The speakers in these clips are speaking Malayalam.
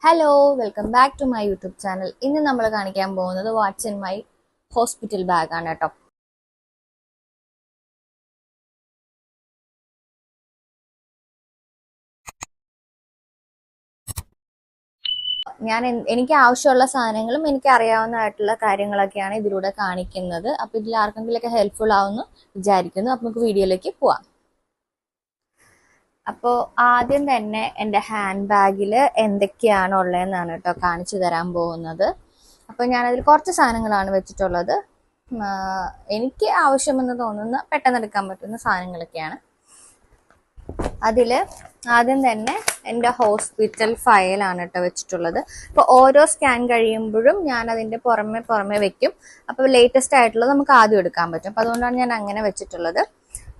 Hello welcome back to my YouTube channel. ഇന്ന് നമ്മൾ കാണിക്കാൻ പോകുന്നത് what's in my hospital bag ആണ് കേട്ടോ. എനിക്ക് ആവശ്യമുള്ള സാധനങ്ങളും എനിക്ക് അറിയാവുന്നതായിട്ടുള്ള കാര്യങ്ങളൊക്കെയാണ് ഇതിലൂടെ കാണിക്കുന്നത്. അപ്പൊ ഇതിൽ ആർക്കെങ്കിലുമൊക്കെ ഹെൽപ്ഫുൾ ആവുമെന്ന് വിചാരിക്കുന്നു. അപ്പൊ നമുക്ക് വീഡിയോയിലേക്ക് പോവാം. അപ്പോൾ ആദ്യം തന്നെ എൻ്റെ ഹാൻഡ് ബാഗിൽ എന്തൊക്കെയാണ് ഉള്ളതെന്നാണ് കേട്ടോ കാണിച്ചു തരാൻ പോകുന്നത്. അപ്പോൾ ഞാനതിൽ കുറച്ച് സാധനങ്ങളാണ് വെച്ചിട്ടുള്ളത്. എനിക്ക് ആവശ്യമെന്ന് തോന്നുന്ന പെട്ടെന്ന് എടുക്കാൻ പറ്റുന്ന സാധനങ്ങളൊക്കെയാണ്. അതിൽ ആദ്യം തന്നെ എൻ്റെ ഹോസ്പിറ്റൽ ഫയലാണ് കേട്ടോ വെച്ചിട്ടുള്ളത്. അപ്പോൾ ഓരോ സ്കാൻ കഴിയുമ്പോഴും ഞാൻ അതിൻ്റെ പുറമെ വെക്കും. അപ്പോൾ ലേറ്റസ്റ്റ് ആയിട്ടുള്ളത് നമുക്ക് ആദ്യം എടുക്കാൻ പറ്റും. അപ്പോൾ അതുകൊണ്ടാണ് ഞാൻ അങ്ങനെ വെച്ചിട്ടുള്ളത്.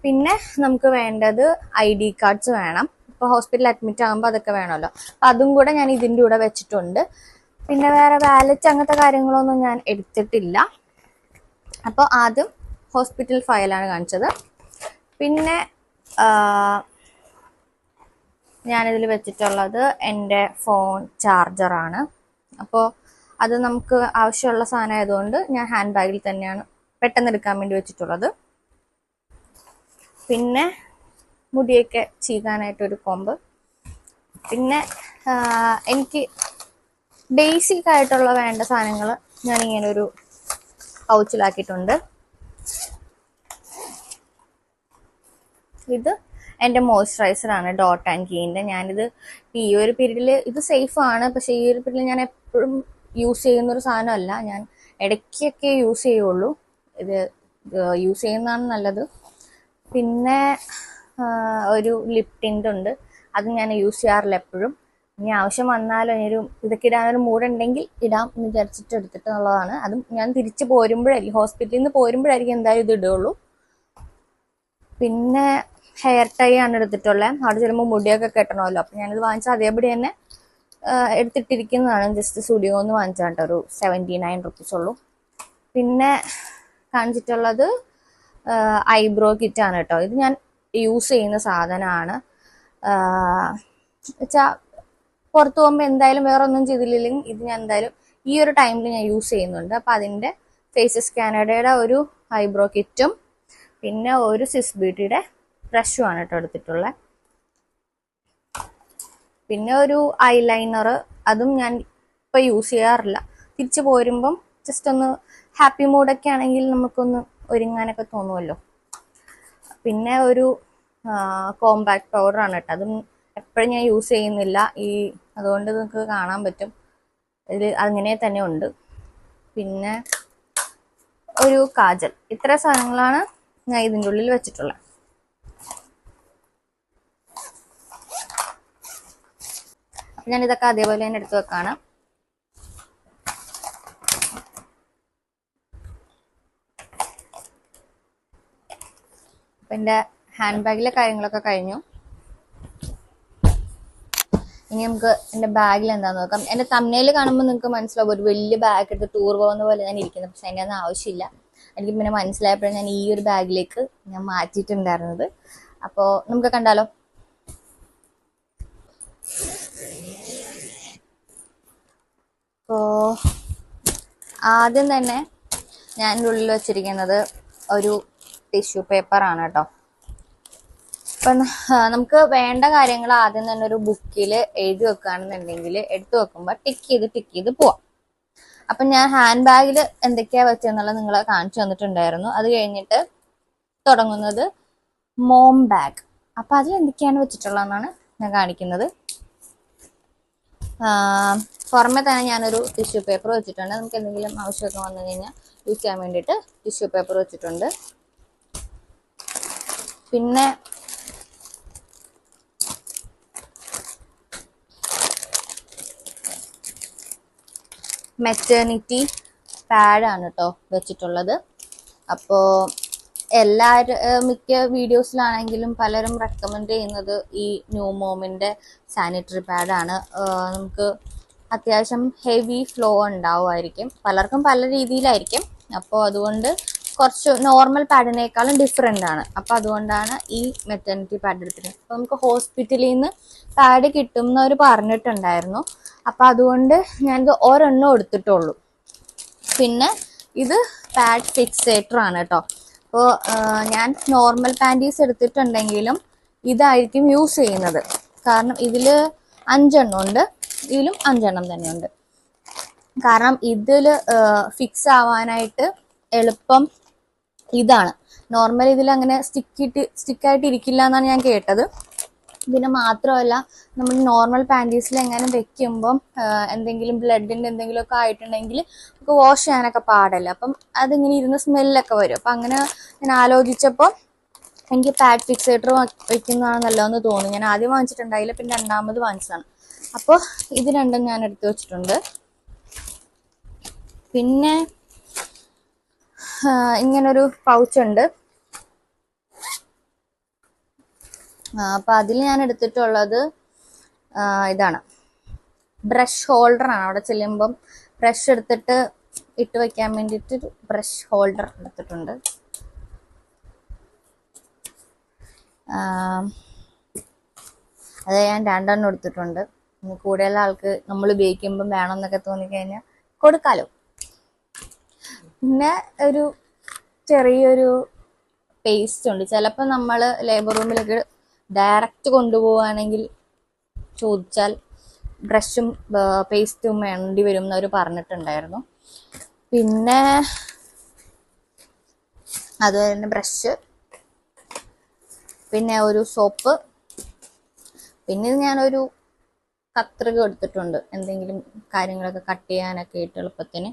പിന്നെ നമുക്ക് വേണ്ടത് ID കാർഡ്സ് വേണം. ഇപ്പോൾ ഹോസ്പിറ്റലിൽ അഡ്മിറ്റ് ആകുമ്പോൾ അതൊക്കെ വേണമല്ലോ. അപ്പം അതും കൂടെ ഞാൻ ഇതിൻ്റെ കൂടെ വെച്ചിട്ടുണ്ട്. പിന്നെ വേറെ വാലറ്റ് അങ്ങനത്തെ കാര്യങ്ങളൊന്നും ഞാൻ എടുത്തിട്ടില്ല. അപ്പോൾ ആദ്യം ഹോസ്പിറ്റൽ ഫയലാണ് കാണിച്ചത്. പിന്നെ ഞാനിതിൽ വെച്ചിട്ടുള്ളത് എൻ്റെ ഫോൺ ചാർജറാണ്. അപ്പോൾ അത് നമുക്ക് ആവശ്യമുള്ള സാധനം ആയതുകൊണ്ട് ഞാൻ ഹാൻഡ് ബാഗിൽ തന്നെയാണ് പെട്ടെന്ന് എടുക്കാൻ വേണ്ടി വെച്ചിട്ടുള്ളത്. പിന്നെ മുടിയൊക്കെ ചീകാനായിട്ടൊരു കോമ്പ്. പിന്നെ എനിക്ക് ബേസിക് ആയിട്ടുള്ള വേണ്ട സാധനങ്ങൾ ഞാനിങ്ങനെ ഒരു പൗച്ചിലാക്കിയിട്ടുണ്ട്. ഇത് എൻ്റെ മോയ്സ്ചറൈസറാണ് ഡോട്ട് ആൻഡ് കീൻ്റെ. ഞാനിത് ഈ ഒരു പീരീഡിൽ ഇത് സേഫാണ്. പക്ഷേ ഈ ഒരു പീരീഡിൽ ഞാൻ എപ്പോഴും യൂസ് ചെയ്യുന്നൊരു സാധനമല്ല. ഞാൻ ഇടയ്ക്കൊക്കെ യൂസ് ചെയ്യുള്ളൂ. ഇത് യൂസ് ചെയ്യുന്നതാണ് നല്ലത്. പിന്നെ ഒരു ലിപ് ടിൻ്റ് ഉണ്ട്. അത് ഞാൻ യൂസ് ചെയ്യാറില്ല എപ്പോഴും. ഇനി ആവശ്യം വന്നാലും ഇതൊക്കെ ഇടാനൊരു മൂടുണ്ടെങ്കിൽ ഇടാം എന്ന് വിചാരിച്ചിട്ട് എടുത്തിട്ടുള്ളതാണ്. അതും ഞാൻ തിരിച്ച് പോരുമ്പോഴായിരിക്കും, ഹോസ്പിറ്റലിൽ നിന്ന് പോരുമ്പോഴായിരിക്കും എന്തായാലും ഇത് ഇടുള്ളൂ. പിന്നെ ഹെയർ ടൈ ആണ് എടുത്തിട്ടുള്ളത്. അവിടെ ചെല്ലുമ്പോൾ മുടിയൊക്കെ കെട്ടണമല്ലോ. അപ്പം ഞാനിത് വാങ്ങിച്ചാൽ അതേപടി തന്നെ എടുത്തിട്ടിരിക്കുന്നതാണ്. ജസ്റ്റ് സ്റ്റുഡിയോ ഒന്ന് വാങ്ങിച്ചാൽ കേട്ടോ. ഒരു 79 റുപ്പീസ് ഉള്ളൂ. പിന്നെ കാണിച്ചിട്ടുള്ളത് ഐബ്രോ കിറ്റാണ് കേട്ടോ. ഇത് ഞാൻ യൂസ് ചെയ്യുന്ന സാധനമാണ്. വെച്ചാൽ പുറത്ത് പോകുമ്പോൾ എന്തായാലും വേറെ ഒന്നും ചെയ്തില്ലെങ്കിൽ ഇത് ഞാൻ എന്തായാലും ഈ ഒരു ടൈമിൽ ഞാൻ യൂസ് ചെയ്യുന്നുണ്ട്. അപ്പം അതിൻ്റെ ഫേസസ് കാനഡയുടെ ഒരു ഐബ്രോ കിറ്റും പിന്നെ ഒരു സിസ് ബ്യൂട്ടിയുടെ ബ്രഷുമാണ് കേട്ടോ എടുത്തിട്ടുള്ളത്. പിന്നെ ഒരു ഐലൈനർ, അതും ഞാൻ ഇപ്പോൾ യൂസ് ചെയ്യാറില്ല. തിരിച്ച് പോരുമ്പം ജസ്റ്റ് ഒന്ന് ഹാപ്പി മൂഡൊക്കെ ആണെങ്കിൽ നമുക്കൊന്ന് ഒരുങ്ങാനൊക്കെ തോന്നുമല്ലോ. പിന്നെ ഒരു കോമ്പാക്ട് പൗഡറാണ് കേട്ടോ. അതും എപ്പോഴും ഞാൻ യൂസ് ചെയ്യുന്നില്ല. അതുകൊണ്ട് നിങ്ങൾക്ക് കാണാൻ പറ്റും ഇതിൽ അങ്ങനെ തന്നെ ഉണ്ട്. പിന്നെ ഒരു കാജൽ. ഇത്ര സാധനങ്ങളാണ് ഞാൻ ഇതിൻ്റെ ഉള്ളിൽ വെച്ചിട്ടുള്ളത്. അപ്പം ഞാൻ ഇതൊക്കെ അതേപോലെ തന്നെ എടുത്ത് വെക്കാണ്. അപ്പം എൻ്റെ ഹാൻഡ് ബാഗിലെ കാര്യങ്ങളൊക്കെ കഴിഞ്ഞു. ഇനി നമുക്ക് എൻ്റെ ബാഗിൽ എന്താണെന്ന് നോക്കാം. എൻ്റെ തമ്മനയിൽ കാണുമ്പോൾ നിങ്ങൾക്ക് മനസ്സിലാവും ഒരു വലിയ ബാഗ് എടുത്ത് ടൂർ പോകുന്ന പോലെ ഞാൻ ഇരിക്കുന്നത്. പക്ഷെ അതിൻ്റെ ഒന്നും ആവശ്യമില്ല. എനിക്ക് പിന്നെ മനസ്സിലായപ്പോഴും ഞാൻ ഈ ഒരു ബാഗിലേക്ക് ഞാൻ മാറ്റിയിട്ടുണ്ടായിരുന്നത്. അപ്പോൾ നമുക്ക് കണ്ടാലോ. അപ്പോൾ ആദ്യം തന്നെ ഞാൻ എൻ്റെ ഉള്ളിൽ വെച്ചിരിക്കുന്നത് ഒരു ടിഷ്യൂ പേപ്പറാണ് കേട്ടോ. അപ്പം നമുക്ക് വേണ്ട കാര്യങ്ങൾ ആദ്യം തന്നെ ഒരു ബുക്കിൽ എഴുതി വെക്കുകയാണെന്നുണ്ടെങ്കിൽ എടുത്തു വെക്കുമ്പോൾ ടിക്ക് ചെയ്ത് പോവാം. അപ്പം ഞാൻ ഹാൻഡ് ബാഗിൽ എന്തൊക്കെയാ വെച്ചെന്നുള്ളത് നിങ്ങളെ കാണിച്ചു തന്നിട്ടുണ്ടായിരുന്നു. അത് കഴിഞ്ഞിട്ട് തുടങ്ങുന്നത് മോം ബാഗ്. അപ്പം അതിൽ എന്തൊക്കെയാണ് വെച്ചിട്ടുള്ളതെന്നാണ് ഞാൻ കാണിക്കുന്നത്. പുറമെ തന്നെ ഞാനൊരു ടിഷ്യൂ പേപ്പർ വെച്ചിട്ടുണ്ട്. നമുക്ക് എന്തെങ്കിലും ആവശ്യമൊക്കെ വന്നു കഴിഞ്ഞാൽ യൂസ് ചെയ്യാൻ വേണ്ടിയിട്ട് ടിഷ്യൂ പേപ്പർ വെച്ചിട്ടുണ്ട്. പിന്നെ മെറ്റേണിറ്റി പാഡാണ് കേട്ടോ വെച്ചിട്ടുള്ളത്. അപ്പോൾ മിക്ക വീഡിയോസിലാണെങ്കിലും പലരും റെക്കമെൻഡ് ചെയ്യുന്നത് ഈ ന്യൂ മോമിൻ്റെ സാനിറ്ററി പാഡാണ്. നമുക്ക് അത്യാവശ്യം ഹെവി ഫ്ലോ ഉണ്ടാവുമായിരിക്കും. പലർക്കും പല രീതിയിലായിരിക്കും. അപ്പോൾ അതുകൊണ്ട് കുറച്ച് നോർമൽ പാഡിനേക്കാളും ഡിഫറെൻ്റ് ആണ്. അപ്പം അതുകൊണ്ടാണ് ഈ മെറ്റർണിറ്റി പാഡ് എടുത്തിട്ട്. അപ്പം നമുക്ക് ഹോസ്പിറ്റലിൽ നിന്ന് പാഡ് കിട്ടും എന്നവർ പറഞ്ഞിട്ടുണ്ടായിരുന്നു. അപ്പം അതുകൊണ്ട് ഞാനിത് ഒരെണ്ണം എടുത്തിട്ടുള്ളൂ. പിന്നെ ഇത് പാഡ് ഫിക്സേറ്റർ ആണ് കേട്ടോ. അപ്പോൾ ഞാൻ നോർമൽ പാൻറ്റീസ് എടുത്തിട്ടുണ്ടെങ്കിലും ഇതായിരിക്കും യൂസ് ചെയ്യുന്നത്. കാരണം ഇതിൽ 5 എണ്ണം ഉണ്ട്, ഇതിലും 5 എണ്ണം തന്നെയുണ്ട്. കാരണം ഇതിൽ ഫിക്സ് ആവാനായിട്ട് എളുപ്പം ഇതാണ്. നോർമൽ ഇതിൽ അങ്ങനെ സ്റ്റിക്കായിട്ട് ഇരിക്കില്ല എന്നാണ് ഞാൻ കേട്ടത്. പിന്നെ മാത്രമല്ല, നമ്മൾ നോർമൽ പാൻറ്റീസിൽ എങ്ങനെ വെക്കുമ്പം എന്തെങ്കിലും ബ്ലഡിൻ്റെ എന്തെങ്കിലുമൊക്കെ ആയിട്ടുണ്ടെങ്കിൽ നമുക്ക് വാഷ് ചെയ്യാനൊക്കെ പാടല്ല. അപ്പം അതിങ്ങനെ ഇരുന്ന് സ്മെല്ലൊക്കെ വരും. അപ്പം അങ്ങനെ ഞാൻ ആലോചിച്ചപ്പോൾ എനിക്ക് പാഡ് ഫിക്സേറ്റർ വെക്കുന്നതാണ് നല്ലതെന്ന് തോന്നി. ഞാൻ ആദ്യം വാങ്ങിച്ചിട്ടുണ്ടായില്ല, പിന്നെ രണ്ടാമത് വാങ്ങിച്ചതാണ്. അപ്പോൾ ഇത് രണ്ടും ഞാൻ എടുത്തു വെച്ചിട്ടുണ്ട്. പിന്നെ ഇങ്ങനൊരു പൗച്ചുണ്ട്. അപ്പം അതിൽ ഞാൻ എടുത്തിട്ടുള്ളത് ഇതാണ്, ബ്രഷ് ഹോൾഡറാണ്. അവിടെ ചെല്ലുമ്പം ബ്രഷ് എടുത്തിട്ട് ഇട്ട് വയ്ക്കാൻ വേണ്ടിയിട്ടൊരു ബ്രഷ് ഹോൾഡർ എടുത്തിട്ടുണ്ട്. അത് ഞാൻ 2 എണ്ണം എടുത്തിട്ടുണ്ട്. കൂടുതൽ ആൾക്ക് നമ്മൾ ഉപയോഗിക്കുമ്പം വേണമെന്നൊക്കെ തോന്നിക്കഴിഞ്ഞാൽ കൊടുക്കാലോ. പിന്നെ ഒരു ചെറിയൊരു പേസ്റ്റ് ഉണ്ട്. ചിലപ്പോൾ നമ്മൾ ലേബർ റൂമിലേക്ക് ഡയറക്റ്റ് കൊണ്ടുപോവുകയാണെങ്കിൽ ചോദിച്ചാൽ ബ്രഷും പേസ്റ്റും വേണ്ടി വരും എന്നവർ പറഞ്ഞിട്ടുണ്ടായിരുന്നു. പിന്നെ അത് തന്നെ ബ്രഷ്, പിന്നെ ഒരു സോപ്പ്, പിന്നെ ഞാനൊരു കത്രിക എടുത്തിട്ടുണ്ട്. എന്തെങ്കിലും കാര്യങ്ങളൊക്കെ കട്ട് ചെയ്യാനൊക്കെ ആയിട്ട് എളുപ്പത്തിന്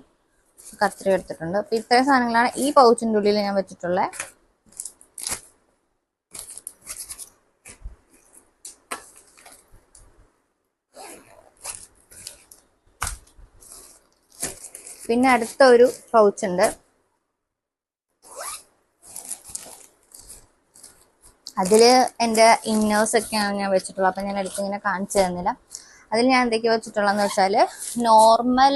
കത്രിക എടുത്തിട്ടുണ്ട്. അപ്പം ഇത്രയും സാധനങ്ങളാണ് ഈ പൗച്ചിൻ്റെ ഉള്ളിൽ ഞാൻ വെച്ചിട്ടുള്ളത്. പിന്നെ അടുത്ത ഒരു പൗച്ചുണ്ട്. അതിൽ എൻ്റെ ഇന്നേഴ്സൊക്കെയാണ് ഞാൻ വെച്ചിട്ടുള്ളത്. അപ്പം ഞാൻ അടുത്ത് ഇങ്ങനെ കാണിച്ചു തരുന്നില്ല. അതിൽ ഞാൻ എന്തൊക്കെയാണ് വെച്ചിട്ടുള്ളതെന്ന് വെച്ചാൽ നോർമൽ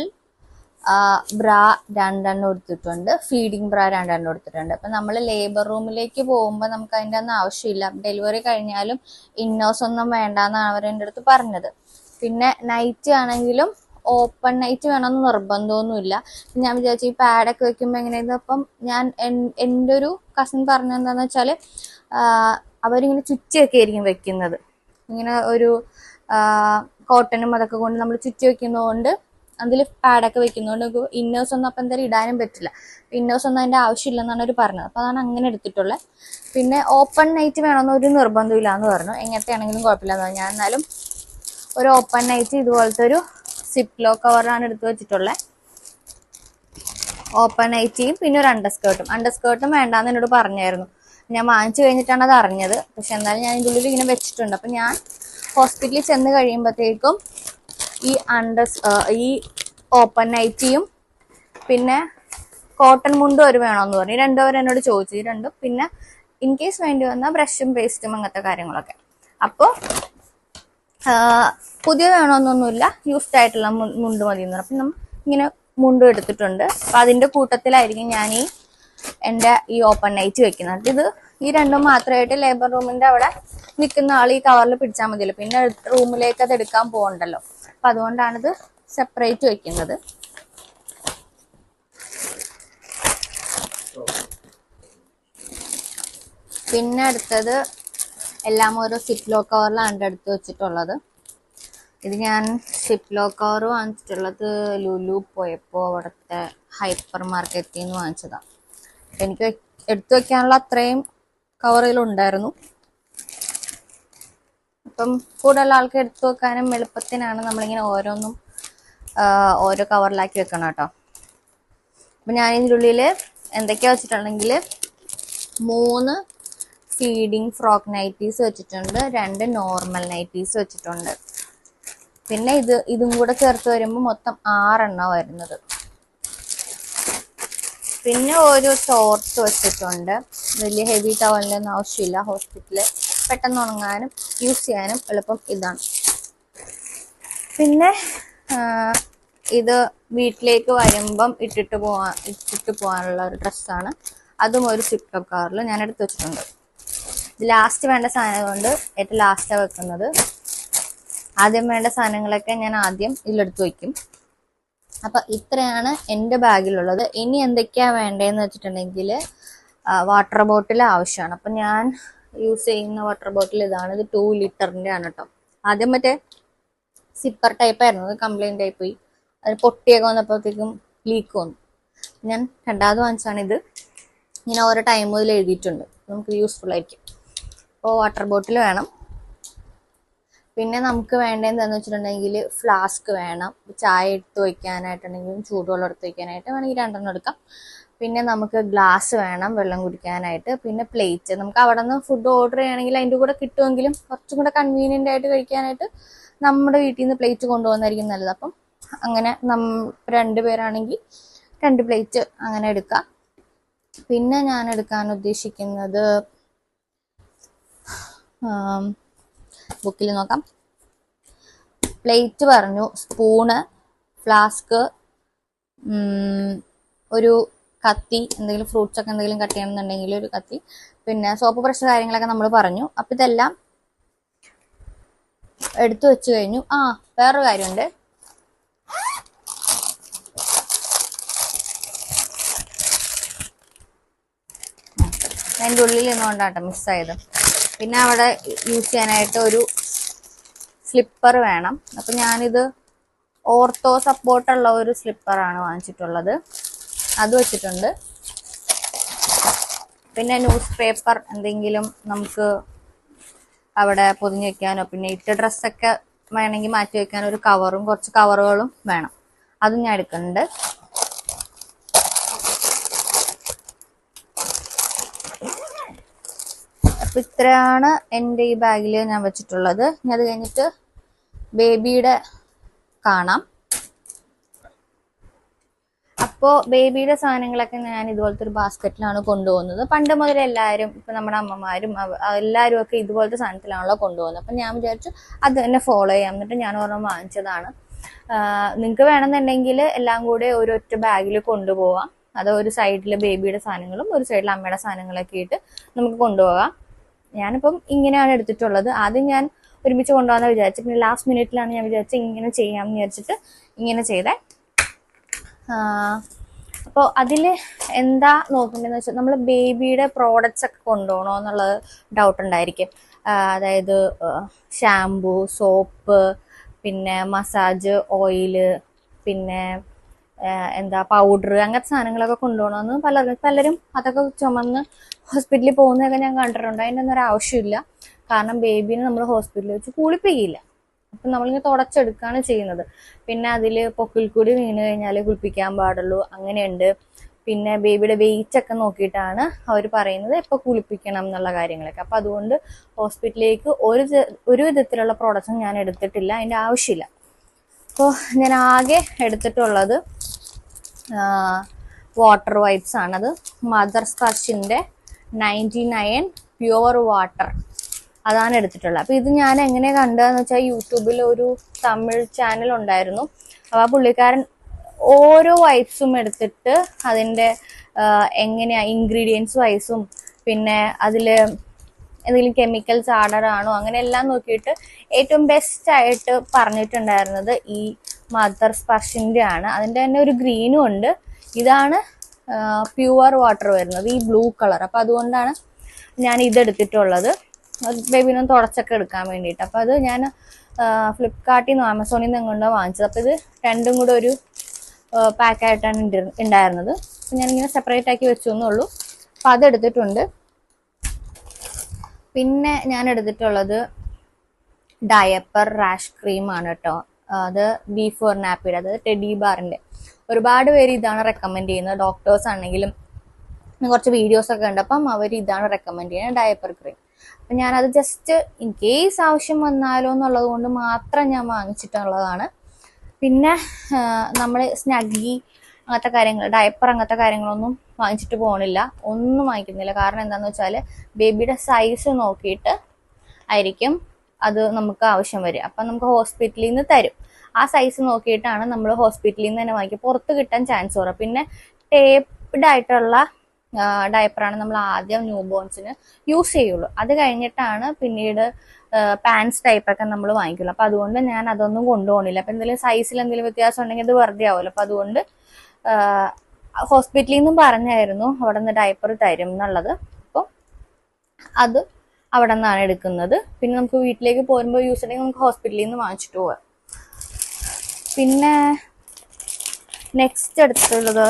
ബ്രാ 2 എണ്ണം എടുത്തിട്ടുണ്ട്, ഫീഡിങ് ബ്രാ 2 എണ്ണം എടുത്തിട്ടുണ്ട്. അപ്പം നമ്മൾ ലേബർ റൂമിലേക്ക് പോകുമ്പോൾ നമുക്ക് അതിൻ്റെ ഒന്നും ആവശ്യമില്ല. ഡെലിവറി കഴിഞ്ഞാലും ഇന്നേഴ്സ് ഒന്നും വേണ്ടെന്നാണ് അവർ എൻ്റെ അടുത്ത് പറഞ്ഞത്. പിന്നെ നൈറ്റ് ആണെങ്കിലും ഓപ്പൺ നൈറ്റ് വേണമെന്ന് നിർബന്ധമൊന്നുമില്ല. ഞാൻ വിചാരിച്ചു ഈ പാഡൊക്കെ വെക്കുമ്പോൾ എങ്ങനെയായിരുന്നു. അപ്പം ഞാൻ എൻ്റെ ഒരു കസിൻ പറഞ്ഞെന്താണെന്ന് വെച്ചാൽ അവരിങ്ങനെ ചുറ്റിയൊക്കെ ആയിരിക്കും വെക്കുന്നത്. ഇങ്ങനെ ഒരു കോട്ടനും അതൊക്കെ കൊണ്ട് നമ്മൾ ചുറ്റി വെക്കുന്നതുകൊണ്ട്, അതിൽ പാഡൊക്കെ വെക്കുന്നതുകൊണ്ട് ഇന്നേഴ്സ് ഒന്നും അപ്പം എന്തായാലും ഇടാനും പറ്റില്ല. ഇന്നേഴ്സ് ഒന്നും അതിൻ്റെ ആവശ്യമില്ലെന്നാണ് അവർ പറഞ്ഞത്. അപ്പോൾ അതാണ് അങ്ങനെ എടുത്തിട്ടുള്ളത്. പിന്നെ ഓപ്പൺ നൈറ്റ് വേണമെന്ന് ഒരു നിർബന്ധമില്ല എന്ന് പറഞ്ഞു. എങ്ങനത്തെ ആണെങ്കിലും കുഴപ്പമില്ലെന്ന് പറഞ്ഞു. ഞാൻ എന്നാലും ഒരു ഓപ്പൺ നൈറ്റ് ഇതുപോലത്തെ ഒരു സിപ്ലോ കവറാണ് എടുത്ത് വെച്ചിട്ടുള്ളത്. ഓപ്പൺ നൈറ്റിയും പിന്നെ ഒരു അണ്ടർസ്കേർട്ടും വേണ്ടാന്ന് എന്നോട് പറഞ്ഞായിരുന്നു. ഞാൻ വാങ്ങിച്ചു കഴിഞ്ഞിട്ടാണ് അത് അറിഞ്ഞത്. പക്ഷെ എന്നാലും ഞാൻ ഇതിൻ്റെ ഉള്ളിൽ ഇങ്ങനെ വെച്ചിട്ടുണ്ട്. അപ്പം ഞാൻ ഹോസ്പിറ്റലിൽ ചെന്ന് കഴിയുമ്പോഴത്തേക്കും ഈ ഓപ്പൺ നൈറ്റിയും പിന്നെ കോട്ടൺ മുണ്ടും ഒരു വേണമെന്ന് പറഞ്ഞു. ഈ രണ്ടും അവർ എന്നോട് ചോദിച്ചു. ഈ രണ്ടും പിന്നെ ഇൻ കേസ് വേണ്ടി വന്നാൽ ബ്രഷും പേസ്റ്റും അങ്ങനത്തെ കാര്യങ്ങളൊക്കെ. അപ്പോൾ പുതിയ വേണമെന്നൊന്നുമില്ല, യൂസ്ഡ് ആയിട്ടുള്ള മുണ്ട് മതി എന്ന് പറഞ്ഞു. അപ്പം നമ്മൾ ഇങ്ങനെ മുണ്ടും എടുത്തിട്ടുണ്ട്. അപ്പം അതിൻ്റെ കൂട്ടത്തിലായിരിക്കും ഞാൻ എൻ്റെ ഈ ഓപ്പൺ നൈറ്റ് വെക്കുന്നത്. ഇത് ഈ രണ്ടും മാത്രമായിട്ട് ലേബർ റൂമിൻ്റെ അവിടെ നിൽക്കുന്ന ആൾ ഈ കവറിൽ പിടിച്ചാൽ മതിയല്ലോ. പിന്നെ റൂമിലേക്ക് അത് എടുക്കാൻ പോകണ്ടല്ലോ. അപ്പം അതുകൊണ്ടാണിത് സെപ്പറേറ്റ് വെക്കുന്നത്. പിന്നെ അടുത്തത് എല്ലാം ഓരോ സിപ്ലോ കവറിലാണ് എടുത്ത് വെച്ചിട്ടുള്ളത്. ഇത് ഞാൻ സിപ്ലോ കവർ വാങ്ങിച്ചിട്ടുള്ളത് ലുലു പോയപ്പോൾ അവിടുത്തെ ഹൈപ്പർ മാർക്കറ്റിൽ നിന്ന് വാങ്ങിച്ചതാണ്. എനിക്ക് എടുത്തു വെക്കാനുള്ള അത്രയും കവറിലുണ്ടായിരുന്നു. അപ്പം കൂടുതൽ ആൾക്ക് എടുത്തു വെക്കാനും എളുപ്പത്തിനാണ് നമ്മളിങ്ങനെ ഓരോന്നും ഓരോ കവറിലാക്കി വെക്കണം കേട്ടോ. അപ്പം ഞാൻ ഇതിൻ്റെ ഉള്ളിൽ എന്തൊക്കെയാണ് വെച്ചിട്ടുണ്ടെങ്കിൽ 3 ഫീഡിങ് ഫ്രോക്ക് നൈറ്റീസ് വെച്ചിട്ടുണ്ട്, 2 നോർമൽ നൈറ്റീസ് വെച്ചിട്ടുണ്ട്. പിന്നെ ഇതും കൂടെ ചേർത്ത് വരുമ്പോൾ മൊത്തം 6 എണ്ണം വരുന്നത്. പിന്നെ ഒരു ഷോർട്സ് വെച്ചിട്ടുണ്ട്. വലിയ ഹെവി ടവലിൻ്റെ ഒന്നും ആവശ്യമില്ല. ഹോസ്പിറ്റലിൽ പെട്ടെന്ന് ഉണങ്ങാനും യൂസ് ചെയ്യാനും എളുപ്പം ഇതാണ്. പിന്നെ ഇത് വീട്ടിലേക്ക് വരുമ്പം ഇട്ടിട്ട് പോകാനുള്ള ഒരു ഡ്രസ്സാണ്. അതും ഒരു സിപ്പ് കവറിൽ ഞാൻ എടുത്ത് വെച്ചിട്ടുണ്ട്. ഇത് ലാസ്റ്റ് വേണ്ട സാധനം കൊണ്ട് ഏറ്റവും ലാസ്റ്റാണ് വെക്കുന്നത്. ആദ്യം വേണ്ട സാധനങ്ങളൊക്കെ ഞാൻ ആദ്യം ഇതിലെടുത്ത് വയ്ക്കും. അപ്പം ഇത്രയാണ് എൻ്റെ ബാഗിലുള്ളത്. ഇനി എന്തൊക്കെയാണ് വേണ്ടതെന്ന് വെച്ചിട്ടുണ്ടെങ്കിൽ വാട്ടർ ബോട്ടിൽ ആവശ്യമാണ്. അപ്പം ഞാൻ യൂസ് ചെയ്യുന്ന വാട്ടർ ബോട്ടിൽ ഇതാണ്. ഇത് 2 ലിറ്ററിൻ്റെ ആണ് കേട്ടോ. ആദ്യം മറ്റേ സിപ്പർ ടൈപ്പ് ആയിരുന്നു, അത് കംപ്ലൈൻ്റ് ആയിപ്പോയി. അത് പൊട്ടിയൊക്കെ വന്നപ്പോഴത്തേക്കും ലീക്ക് വന്നു. ഞാൻ രണ്ടാമത് വാങ്ങിച്ചാണ് ഇത്. ഇങ്ങനെ ഓരോ ടൈമും ഇതിൽ എഴുതിയിട്ടുണ്ട്, നമുക്ക് യൂസ്ഫുൾ ആയിരിക്കും. അപ്പോൾ വാട്ടർ ബോട്ടിൽ വേണം. പിന്നെ നമുക്ക് വേണ്ടതെന്ന് വെച്ചിട്ടുണ്ടെങ്കിൽ ഫ്ലാസ്ക് വേണം. ചായ എടുത്ത് വയ്ക്കാനായിട്ടുണ്ടെങ്കിലും ചൂടുവെള്ളം എടുത്ത് വയ്ക്കാനായിട്ട് വേണമെങ്കിൽ 2 എടുക്കാം. പിന്നെ നമുക്ക് ഗ്ലാസ് വേണം വെള്ളം കുടിക്കാനായിട്ട്. പിന്നെ പ്ലേറ്റ്, നമുക്ക് അവിടെ നിന്ന് ഫുഡ് ഓർഡർ ചെയ്യുകയാണെങ്കിൽ അതിൻ്റെ കൂടെ കിട്ടുമെങ്കിലും കുറച്ചും കൂടെ കൺവീനിയൻ്റ് ആയിട്ട് കഴിക്കാനായിട്ട് നമ്മുടെ വീട്ടിൽ നിന്ന് പ്ലേറ്റ് കൊണ്ടുപോകുന്നതായിരിക്കും നല്ലത്. അപ്പം അങ്ങനെ 2 പേരാണെങ്കിൽ 2 പ്ലേറ്റ് അങ്ങനെ എടുക്കാം. പിന്നെ ഞാൻ എടുക്കാൻ ഉദ്ദേശിക്കുന്നത് ബുക്കിൽ നോക്കാം. പ്ലേറ്റ് പറഞ്ഞു, സ്പൂണ്, ഫ്ലാസ്ക്, ഒരു കത്തി, എന്തെങ്കിലും ഫ്രൂട്ട്സ് ഒക്കെ എന്തെങ്കിലും കട്ട് ചെയ്യണമെന്നുണ്ടെങ്കിൽ ഒരു കത്തി, പിന്നെ സോപ്പ് ബ്രഷ് കാര്യങ്ങളൊക്കെ നമ്മൾ പറഞ്ഞു. അപ്പം ഇതെല്ലാം എടുത്തു വെച്ച് കഴിഞ്ഞു. വേറൊരു കാര്യമുണ്ട്. അതിൻ്റെ ഉള്ളിൽ നിന്നുകൊണ്ടാട്ടോ മിസ്സായത്. പിന്നെ അവിടെ യൂസ് ചെയ്യാനായിട്ട് ഒരു സ്ലിപ്പർ വേണം. അപ്പം ഞാനിത് ഓർത്തോ സപ്പോർട്ടുള്ള ഒരു സ്ലിപ്പറാണ് വാങ്ങിച്ചിട്ടുള്ളത്, അത് വെച്ചിട്ടുണ്ട്. പിന്നെ ന്യൂസ് പേപ്പർ എന്തെങ്കിലും നമുക്ക് അവിടെ പൊതിഞ്ഞ് വെക്കാനോ, പിന്നെ ഇട്ട ഡ്രസ്സൊക്കെ വേണമെങ്കിൽ മാറ്റി വെക്കാനോ ഒരു കവറും കുറച്ച് കവറുകളും വേണം, അതും ഞാൻ എടുക്കുന്നുണ്ട്. അപ്പം ഇത്രയാണ് എൻ്റെ ഈ ബാഗിൽ ഞാൻ വെച്ചിട്ടുള്ളത്. ഇനി അത് കഴിഞ്ഞിട്ട് ബേബിയുടെ കാണാം. അപ്പോൾ ബേബിയുടെ സാധനങ്ങളൊക്കെ ഞാൻ ഇതുപോലത്തെ ഒരു ബാസ്ക്കറ്റിലാണ് കൊണ്ടുപോകുന്നത്. പണ്ട് മുതൽ എല്ലാവരും, ഇപ്പം നമ്മുടെ അമ്മമാരും എല്ലാവരും ഒക്കെ ഇതുപോലത്തെ സാധനത്തിലാണല്ലോ കൊണ്ടുപോകുന്നത്. അപ്പം ഞാൻ വിചാരിച്ചു അത് തന്നെ ഫോളോ ചെയ്യാം. എന്നിട്ട് ഞാൻ ഒരെണ്ണം വാങ്ങിച്ചതാണ്. നിങ്ങൾക്ക് വേണമെന്നുണ്ടെങ്കിൽ എല്ലാം കൂടെ ഒരൊറ്റ ബാഗിൽ കൊണ്ടുപോകാം. അത് ഒരു സൈഡിൽ ബേബിയുടെ സാധനങ്ങളും ഒരു സൈഡിൽ അമ്മയുടെ സാധനങ്ങളൊക്കെ ഇട്ട് നമുക്ക് കൊണ്ടുപോകാം. ഞാനിപ്പം ഇങ്ങനെയാണ് എടുത്തിട്ടുള്ളത്. ആദ്യം ഞാൻ ഒരുമിച്ച് കൊണ്ടുപോകാമെന്ന് വിചാരിച്ചു. പിന്നെ ലാസ്റ്റ് മിനിറ്റിലാണ് ഞാൻ വിചാരിച്ചത് ഇങ്ങനെ ചെയ്യാമെന്ന് വിചാരിച്ചിട്ട് ഇങ്ങനെ ചെയ്തേ. അപ്പോൾ അതിൽ എന്താ നോക്കേണ്ടതെന്ന് വെച്ചാൽ നമ്മൾ ബേബിയുടെ പ്രോഡക്റ്റ്സ് ഒക്കെ കൊണ്ടുപോകണോ എന്നുള്ളത് ഡൗട്ട് ഉണ്ടായിരിക്കും. അതായത് ഷാംപൂ, സോപ്പ്, പിന്നെ മസാജ് ഓയില്, പിന്നെ എന്താ പൗഡർ, അങ്ങനത്തെ സാധനങ്ങളൊക്കെ കൊണ്ടുപോകണമെന്ന് പലരും അതൊക്കെ ചുമന്ന് ഹോസ്പിറ്റലിൽ പോകുന്നതൊക്കെ ഞാൻ കണ്ടിട്ടുണ്ട്. അതിൻ്റെ ഒന്നും ഒരു ആവശ്യമില്ല. കാരണം ബേബീനെ നമ്മൾ ഹോസ്പിറ്റലിൽ വെച്ച് കുളിപ്പിക്കില്ല. അപ്പം നമ്മളിങ്ങനെ തുടച്ചെടുക്കുകയാണ് ചെയ്യുന്നത്. പിന്നെ അതിൽ പൊക്കിൽ കൂടി വീണ് കഴിഞ്ഞാൽ കുളിപ്പിക്കാൻ പാടുള്ളൂ, അങ്ങനെയുണ്ട്. പിന്നെ ബേബിയുടെ വെയിറ്റ് ഒക്കെ നോക്കിയിട്ടാണ് അവർ പറയുന്നത് എപ്പോൾ കുളിപ്പിക്കണം എന്നുള്ള കാര്യങ്ങളൊക്കെ. അപ്പം അതുകൊണ്ട് ഹോസ്പിറ്റലിലേക്ക് ഒരു വിധത്തിലുള്ള പ്രോഡക്റ്റ്സും ഞാൻ എടുത്തിട്ടില്ല, അതിൻ്റെ ആവശ്യമില്ല. അപ്പോൾ ഞാൻ ആകെ എടുത്തിട്ടുള്ളത് വാട്ടർ വൈപ്സ് ആണത്. മദർ സ്പർശിൻ്റെ 99 പ്യുവർ വാട്ടർ, അതാണ് എടുത്തിട്ടുള്ളത്. അപ്പോൾ ഇത് ഞാൻ എങ്ങനെ കണ്ടതെന്ന് വെച്ചാൽ യൂട്യൂബിൽ ഒരു തമിഴ് ചാനൽ ഉണ്ടായിരുന്നു. അപ്പോൾ ആ പുള്ളിക്കാരൻ ഓരോ വൈപ്സും എടുത്തിട്ട് അതിൻ്റെ എങ്ങനെയാ ഇൻഗ്രീഡിയൻസ് വൈസും പിന്നെ അതിൽ എന്തെങ്കിലും കെമിക്കൽസ് ആഡറാണോ അങ്ങനെ എല്ലാം നോക്കിയിട്ട് ഏറ്റവും ബെസ്റ്റ് ആയിട്ട് പറഞ്ഞിട്ടുണ്ടായിരുന്നത് ഈ മദർ സ്പർശിൻ്റെ ആണ്. അതിൻ്റെ തന്നെ ഒരു ഗ്രീനും ഉണ്ട്. ഇതാണ് പ്യുവർ വാട്ടർ വരുന്നത്, ഈ ബ്ലൂ കളർ. അപ്പോൾ അതുകൊണ്ടാണ് ഞാൻ ഇതെടുത്തിട്ടുള്ളത്, ബേബിനും തുടച്ചൊക്കെ എടുക്കാൻ വേണ്ടിയിട്ട്. അപ്പോൾ അത് ഞാൻ ഫ്ലിപ്കാർട്ടിൽ നിന്നോ ആമസോണിൽ നിന്ന് എങ്ങോട്ടോ വാങ്ങിച്ചത്. അപ്പോൾ ഇത് രണ്ടും കൂടെ ഒരു പാക്കായിട്ടാണ് ഉണ്ടായിരുന്നത്. അപ്പോൾ ഞാനിങ്ങനെ സെപ്പറേറ്റ് ആക്കി വെച്ചു എന്നുള്ളൂ. അപ്പോൾ അതെടുത്തിട്ടുണ്ട്. പിന്നെ ഞാൻ എടുത്തിട്ടുള്ളത് ഡയപ്പർ റാഷ് ക്രീമാണ് കേട്ടോ. അത് ബി4 നാപ്പിയുടെ, അതായത് ടെഡി ബാറിൻ്റെ. ഒരുപാട് പേര് ഇതാണ് റെക്കമെൻഡ് ചെയ്യുന്നത്. ഡോക്ടേഴ്സ് ആണെങ്കിലും കുറച്ച് വീഡിയോസൊക്കെ ഉണ്ട്, അപ്പം അവർ ഇതാണ് റെക്കമെൻഡ് ചെയ്യുന്നത്, ഡയപ്പർ ക്രീം. അപ്പം ഞാനത് ജസ്റ്റ് ഇൻ കേസ് ആവശ്യം വന്നാലോ എന്നുള്ളത് കൊണ്ട് മാത്രം ഞാൻ വാങ്ങിച്ചിട്ടുള്ളതാണ്. പിന്നെ നമ്മൾ സ്നഗ്ഗി അങ്ങനത്തെ കാര്യങ്ങൾ, ഡയപ്പർ അങ്ങനത്തെ കാര്യങ്ങളൊന്നും വാങ്ങിച്ചിട്ട് പോകണില്ല, ഒന്നും വാങ്ങിക്കുന്നില്ല. കാരണം എന്താണെന്ന് വെച്ചാൽ ബേബിയുടെ സൈസ് നോക്കിയിട്ട് ആയിരിക്കും അത് നമുക്ക് ആവശ്യം വരും. അപ്പം നമുക്ക് ഹോസ്പിറ്റലിൽ നിന്ന് തരും, ആ സൈസ് നോക്കിയിട്ടാണ് നമ്മൾ ഹോസ്പിറ്റലിൽ നിന്ന് തന്നെ വാങ്ങിക്കുക. പുറത്ത് കിട്ടാൻ ചാൻസ് കുറവ്. പിന്നെ ടേപ്ഡ് ആയിട്ടുള്ള ഡയപ്പറാണ് നമ്മൾ ആദ്യം ന്യൂ ബോൺസിന് യൂസ് ചെയ്യുള്ളൂ. അത് കഴിഞ്ഞിട്ടാണ് പിന്നീട് പാൻസ് ടൈപ്പൊക്കെ നമ്മൾ വാങ്ങിക്കുള്ളൂ. അപ്പൊ അതുകൊണ്ട് ഞാൻ അതൊന്നും കൊണ്ടുപോകണില്ല. അപ്പൊ എന്തെങ്കിലും സൈസിൽ എന്തെങ്കിലും വ്യത്യാസം ഉണ്ടെങ്കിൽ അത് വെറുതെ ആവുമല്ലോ. അപ്പൊ അതുകൊണ്ട് ഹോസ്പിറ്റലിൽ നിന്നും പറഞ്ഞായിരുന്നു അവിടെ നിന്ന് ഡയപ്പർ തരും എന്നുള്ളത്. അപ്പോൾ അത് അവിടെ നിന്നാണ് എടുക്കുന്നത്. പിന്നെ നമുക്ക് വീട്ടിലേക്ക് പോരുമ്പോൾ യൂസ് ഉണ്ടെങ്കിൽ നമുക്ക് ഹോസ്പിറ്റലിൽ നിന്ന് വാങ്ങിച്ചിട്ട് പോവാം. പിന്നെ നെക്സ്റ്റ് എടുത്തുള്ളത്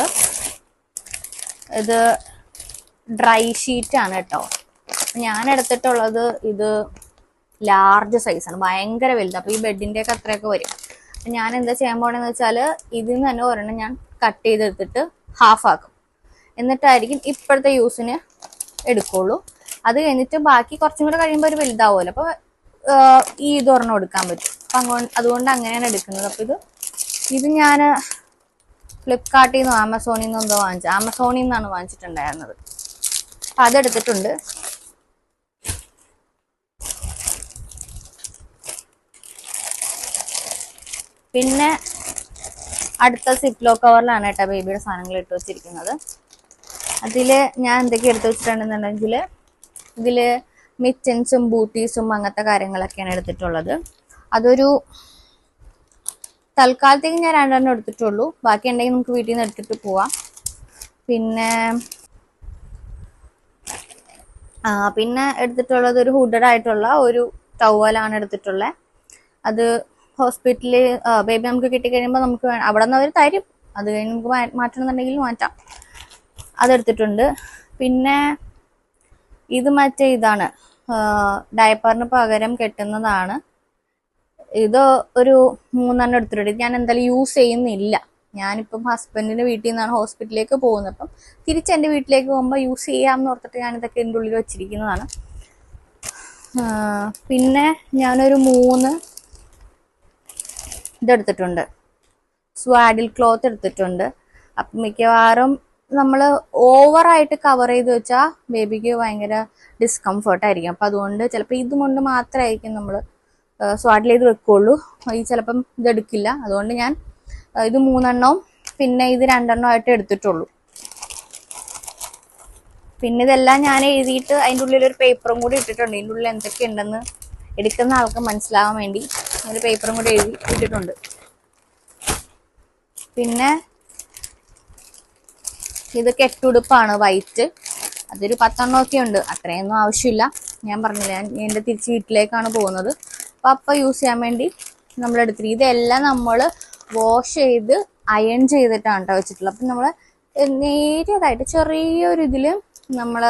ഇത് ഡ്രൈ ഷീറ്റ് ആണ് കേട്ടോ. ഞാൻ എടുത്തിട്ടുള്ളത് ഇത് ലാർജ് സൈസാണ്, ഭയങ്കര വലുത്. അപ്പൊ ഈ ബെഡിന്റെ ഒക്കെ അത്രയൊക്കെ വരും. അപ്പൊ ഞാൻ എന്താ ചെയ്യാൻ പോണെന്ന് വെച്ചാൽ ഇതിൽ നിന്ന് തന്നെ ഒരെണ്ണം ഞാൻ കട്ട് ചെയ്തെടുത്തിട്ട് ഹാഫ് ആക്കും. എന്നിട്ടായിരിക്കും ഇപ്പോഴത്തെ യൂസിന് എടുക്കുള്ളൂ. അത് കഴിഞ്ഞിട്ട് ബാക്കി കുറച്ചും കൂടെ കഴിയുമ്പോൾ ഒരു വലുതാവുമല്ലോ. അപ്പൊ ഈ ഇതൊരെണ്ണം എടുക്കാൻ പറ്റും. അപ്പൊ അതുകൊണ്ട് അങ്ങനെയാണ് എടുക്കുന്നത്. അപ്പൊ ഇത് ഞാൻ ഫ്ലിപ്കാർട്ടിൽ നിന്നോ ആമസോണിൽ നിന്നോ എന്തോ വാങ്ങിച്ചത്. ആമസോണിൽ നിന്നാണ് വാങ്ങിച്ചിട്ടുണ്ടായിരുന്നത്. അപ്പൊ അതെടുത്തിട്ടുണ്ട്. പിന്നെ അടുത്ത സിപ്ലോ കവറിലാണ് കേട്ടോ ബേബിയുടെ സാധനങ്ങൾ ഇട്ട് വെച്ചിരിക്കുന്നത്. അതിൽ ഞാൻ എന്തൊക്കെ എടുത്ത് വെച്ചിട്ടുണ്ടെന്നുണ്ടെങ്കിൽ ഇതിൽ മിറ്റൻസും ബൂട്ടീസും അങ്ങനത്തെ കാര്യങ്ങളൊക്കെയാണ് എടുത്തിട്ടുള്ളത്. അതൊരു തൽക്കാലത്തേക്ക് ഞാൻ 2 എടുത്തിട്ടുള്ളൂ. ബാക്കി ഉണ്ടെങ്കിൽ നമുക്ക് വീട്ടിൽ നിന്ന് എടുത്തിട്ട് പോവാം. പിന്നെ എടുത്തിട്ടുള്ളത് ഒരു ഹുഡഡ് ആയിട്ടുള്ള ഒരു ടവലാണ് എടുത്തിട്ടുള്ളത്. അത് ഹോസ്പിറ്റലിൽ ബേബി നമുക്ക് കിട്ടിക്കഴിയുമ്പോൾ നമുക്ക് അവിടെ നിന്ന് അവർ തരും. അത് കഴിഞ്ഞ് നമുക്ക് മാറ്റണമെന്നുണ്ടെങ്കിൽ മാറ്റാം. അതെടുത്തിട്ടുണ്ട്. പിന്നെ ഇത് മറ്റേ ഇതാണ്, ഡയപ്പറിന് പകരം കെട്ടുന്നതാണ്. ഇത് ഒരു 3 എടുത്തിട്ടുണ്ട്. ഞാൻ എന്തായാലും യൂസ് ചെയ്യുന്നില്ല. ഞാനിപ്പം ഹസ്ബൻഡിന്റെ വീട്ടിൽ നിന്നാണ് ഹോസ്പിറ്റലിലേക്ക് പോകുന്നത്. അപ്പം തിരിച്ച് എൻ്റെ വീട്ടിലേക്ക് പോകുമ്പോൾ യൂസ് ചെയ്യാമെന്ന് ഓർത്തിട്ട് ഞാൻ ഇതൊക്കെ എൻ്റെ ഉള്ളിൽ വെച്ചിരിക്കുന്നതാണ്. പിന്നെ ഞാനൊരു 3 ഇതെടുത്തിട്ടുണ്ട്, സ്വാഡിൽ ക്ലോത്ത് എടുത്തിട്ടുണ്ട്. അപ്പം മിക്കവാറും നമ്മൾ ഓവറായിട്ട് കവർ ചെയ്ത് വെച്ചാൽ ബേബിക്ക് ഭയങ്കര ഡിസ്കംഫർട്ടായിരിക്കും. അപ്പം അതുകൊണ്ട് ചിലപ്പോൾ ഇതുകൊണ്ട് മാത്രമായിരിക്കും നമ്മൾ സ്വാഡിൽ ചെയ്ത് വെക്കുള്ളൂ. ഈ ചിലപ്പം ഇതെടുക്കില്ല. അതുകൊണ്ട് ഞാൻ ഇത് 3 പിന്നെ ഇത് 2 ആയിട്ട് എടുത്തിട്ടുള്ളൂ. പിന്നെ ഇതെല്ലാം ഞാൻ എഴുതിയിട്ട് അതിൻ്റെ ഉള്ളിൽ ഒരു പേപ്പറും കൂടി ഇട്ടിട്ടുണ്ട്. ഇതിൻ്റെ ഉള്ളിൽ എന്തൊക്കെ ഉണ്ടെന്ന് എടുക്കുന്ന ആൾക്ക് മനസ്സിലാവാൻ വേണ്ടി ഒരു പേപ്പറും കൂടി എഴുതി ഇട്ടിട്ടുണ്ട്. പിന്നെ ഇത് കെട്ടുടുപ്പാണ്, വൈറ്റ്. അതൊരു 10 ഒക്കെ ഉണ്ട്. അത്രയൊന്നും ആവശ്യമില്ല. ഞാൻ പറഞ്ഞില്ല, ഞാൻ എൻ്റെ തിരിച്ച് വീട്ടിലേക്കാണ് പോകുന്നത്. അപ്പം യൂസ് ചെയ്യാൻ വേണ്ടി നമ്മൾ എടുത്തിട്ട് ഇതെല്ലാം നമ്മൾ വാഷ് ചെയ്ത് അയൺ ചെയ്തിട്ടാണ് കേട്ടോ വെച്ചിട്ടുള്ളത്. അപ്പം നമ്മൾ നേരിയതായിട്ട് ചെറിയൊരു ഇതിൽ നമ്മൾ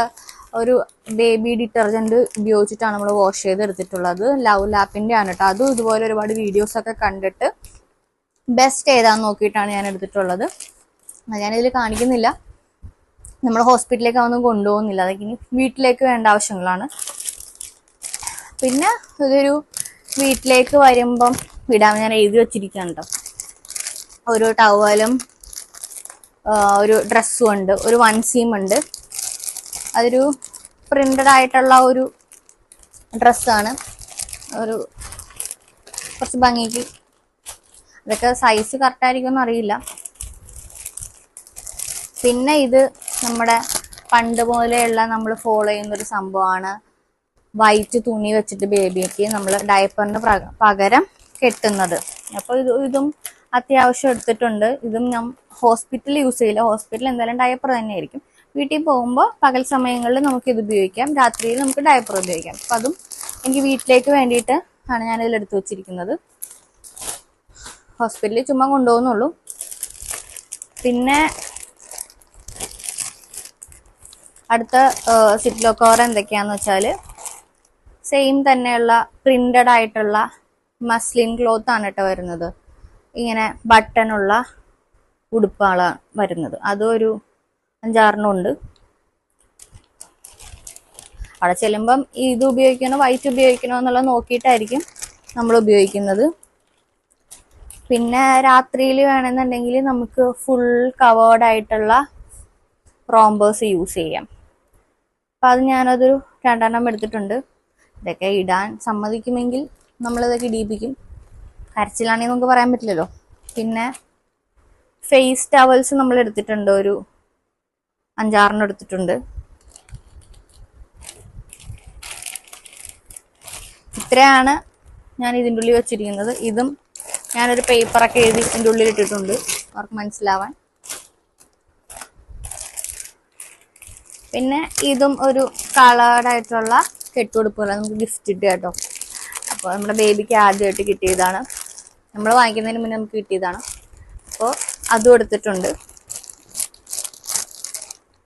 ഒരു ബേബി ഡിറ്റർജൻറ്റ് ഉപയോഗിച്ചിട്ടാണ് നമ്മൾ വാഷ് ചെയ്ത് എടുത്തിട്ടുള്ളത്. ലവ് ലാപ്പിൻ്റെ ആണ് കേട്ടോ. അതും ഇതുപോലെ ഒരുപാട് വീഡിയോസൊക്കെ കണ്ടിട്ട് ബെസ്റ്റ് ഏതാന്ന് നോക്കിയിട്ടാണ് ഞാൻ എടുത്തിട്ടുള്ളത്. ഞാനിതിൽ കാണിക്കുന്നില്ല. നമ്മൾ ഹോസ്പിറ്റലിലേക്ക് അതൊന്നും കൊണ്ടുപോകുന്നില്ല. അതൊക്കെ ഇനി വീട്ടിലേക്ക് വേണ്ട ആവശ്യങ്ങളാണ്. പിന്നെ ഇതൊരു വീട്ടിലേക്ക് വരുമ്പം വിടാൻ ഞാൻ എഴുതി വെച്ചിരിക്കുകയാണ് കേട്ടോ. ഒരു ടവലും ഒരു ഡ്രസ്സും ഉണ്ട്, ഒരു വൺസിയും ഉണ്ട്. അതൊരു പ്രിന്റഡ് ആയിട്ടുള്ള ഒരു ഡ്രസ്സാണ്. ഒരു കുറച്ച് ഭംഗിക്ക്. അതൊക്കെ സൈസ് കറക്റ്റായിരിക്കുമെന്ന് അറിയില്ല. പിന്നെ ഇത് നമ്മുടെ പണ്ട് പോലെയുള്ള നമ്മൾ ഫോളോ ചെയ്യുന്നൊരു സംഭവമാണ്. വൈറ്റ് തുണി വെച്ചിട്ട് ബേബിക്ക് നമ്മൾ ഡയപ്പറിന് പകരം കെട്ടുന്നത്. അപ്പോൾ ഇതും അത്യാവശ്യം എടുത്തിട്ടുണ്ട്. ഇതും ഞാൻ ഹോസ്പിറ്റലിൽ യൂസ് ചെയ്യില്ല. ഹോസ്പിറ്റലിൽ എന്തായാലും ഡയപ്പർ തന്നെയായിരിക്കും. വീട്ടിൽ പോകുമ്പോൾ പകൽ സമയങ്ങളിൽ നമുക്കിത് ഉപയോഗിക്കാം, രാത്രിയിൽ നമുക്ക് ഡയപ്പർ ഉപയോഗിക്കാം. അപ്പം അതും എനിക്ക് വീട്ടിലേക്ക് വേണ്ടിയിട്ട് ആണ് ഞാനിതിൽ എടുത്തു വെച്ചിരിക്കുന്നത്. ഹോസ്പിറ്റലിൽ ചുമ്മാ കൊണ്ടുപോകുന്നുള്ളൂ. പിന്നെ അടുത്ത സിപ്ലോ കവർ എന്തൊക്കെയാന്ന് വെച്ചാൽ സെയിം തന്നെയുള്ള പ്രിന്റഡ് ആയിട്ടുള്ള മസ്ലിൻ ക്ലോത്ത് ആണ് കേട്ടോ വരുന്നത്. ഇങ്ങനെ ബട്ടണുള്ള ഉടുപ്പാളാണ് വരുന്നത്. അതും ഒരു 5-6 ഉണ്ട്. അവിടെ ചെല്ലുമ്പം ഇത് ഉപയോഗിക്കണോ വൈറ്റ് ഉപയോഗിക്കണോ എന്നുള്ളത് നോക്കിയിട്ടായിരിക്കും നമ്മൾ ഉപയോഗിക്കുന്നത്. പിന്നെ രാത്രിയിൽ വേണമെന്നുണ്ടെങ്കിൽ നമുക്ക് ഫുൾ കവേർഡ് ആയിട്ടുള്ള റോംബേഴ്സ് യൂസ് ചെയ്യാം. അപ്പം അത് ഞാനതൊരു 2 എടുത്തിട്ടുണ്ട്. ഇതൊക്കെ ഇടാൻ സമ്മതിക്കുമെങ്കിൽ നമ്മളിതൊക്കെ ഇടിയിപ്പിക്കും. കരച്ചിലാണെങ്കിൽ നമുക്ക് പറയാൻ പറ്റില്ലല്ലോ. പിന്നെ ഫേസ് ടവൽസ് നമ്മൾ എടുത്തിട്ടുണ്ട്, ഒരു 5-6 എടുത്തിട്ടുണ്ട്. ഇത്രയാണ് ഞാൻ ഇതിൻ്റെ ഉള്ളിൽ വെച്ചിരിക്കുന്നത്. ഇതും ഞാനൊരു പേപ്പറൊക്കെ എഴുതി ഇതിൻ്റെ ഉള്ളിൽ ഇട്ടിട്ടുണ്ട് അവർക്ക് മനസ്സിലാവാൻ. പിന്നെ ഇതും ഒരു കളേർഡായിട്ടുള്ള കെട്ടുടുപ്പുകൾ നമുക്ക് ഗിഫ്റ്റ് കിട്ടുക കേട്ടോ. അപ്പോൾ നമ്മുടെ ബേബിക്ക് ആദ്യമായിട്ട് കിട്ടിയതാണ്, നമ്മൾ വാങ്ങിക്കുന്നതിന് മുന്നേ നമുക്ക് കിട്ടിയതാണ്. അപ്പോൾ അതും എടുത്തിട്ടുണ്ട്.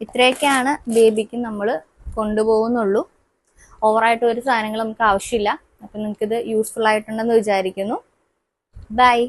ഇത്രയൊക്കെയാണ് ബേബിക്ക് നമ്മൾ കൊണ്ടുപോകുന്നുള്ളൂ. ഓവറായിട്ട് ഒരു സാധനങ്ങൾ നമുക്ക് ആവശ്യമില്ല. അപ്പം നിങ്ങൾക്കിത് യൂസ്ഫുൾ ആയിട്ടുണ്ടെന്ന് വിചാരിക്കുന്നു. ബൈ.